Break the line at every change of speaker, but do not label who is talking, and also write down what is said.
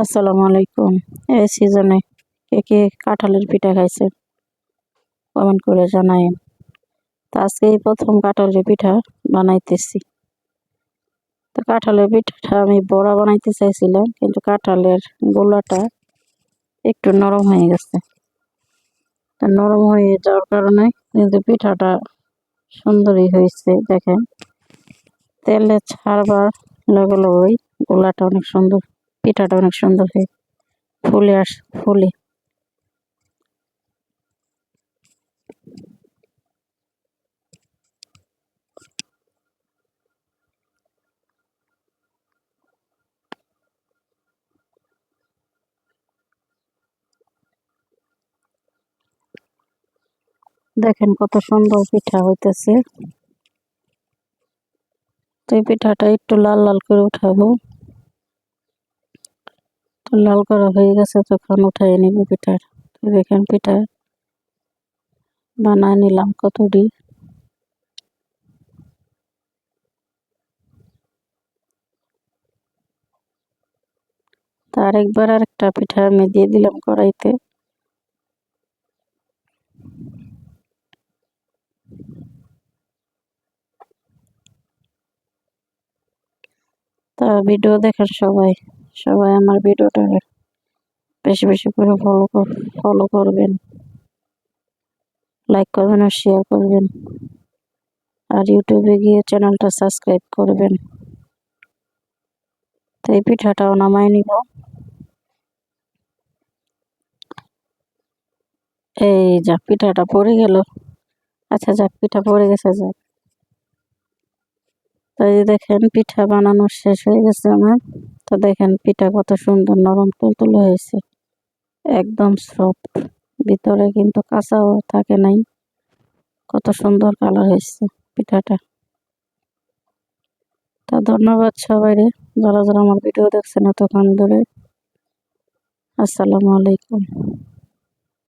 আসসালামু আলাইকুম। এই সিজনে কে কে কাঁঠালের পিঠা খাইছে কমেন্ট করে জানায়েন। তো আজকে এই প্রথম কাঁঠালের পিঠা বানাইতেছি। তো কাঁঠালের পিঠাটা আমি বড়া বানাইতে চাইছিলাম, কিন্তু কাঁঠালের গোলাটা একটু নরম হয়ে গেছে। তা নরম হয়ে যাওয়ার কারণে কিন্তু পিঠাটা সুন্দরই হয়েছে। দেখেন, তেলে ছাড়বার লগে লগেই গোলাটা অনেক সুন্দর, পিঠাটা অনেক সুন্দর হয়ে ফুলে। দেখেন কত সুন্দর পিঠা হইতেছে। তো এই পিঠাটা একটু লাল লাল করে উঠাবো। তো লাল করা হয়ে গেছে, তখন উঠাই নিব পিঠার। তো দেখেন পিঠা বানায় নিলাম কতটি। তার একবার আরেকটা পিঠা আমি দিয়ে দিলাম কড়াইতে। তা ভিডিও দেখেন সবাই, সবাই আমার ভিডিওটা বেশি বেশি করে ফলো করবেন, লাইক করবেন আর শেয়ার করবেন। আর ইউটিউবে গিয়ে চ্যানেলটা সাবস্ক্রাইব করবেন। তো এই পিঠাটাও নামাই নিব। এই যা পিঠাটা পড়ে গেল। আচ্ছা যাক, পিঠা পড়ে গেছে যাক। তো এই দেখেন পিঠা বানানো শেষ হয়ে গেছে আমার। তো দেখেন পিঠা কত সুন্দর নরম তুলতুলে হয়েছে, একদম সফট, ভিতরে কিন্তু কাঁচাও থাকে নাই। কত সুন্দর কালার হয়েছে পিঠাটা। তা ধন্যবাদ সবাই, যারা যারা আমার ভিডিও দেখছেন এতক্ষণ ধরে। আসসালামু আলাইকুম।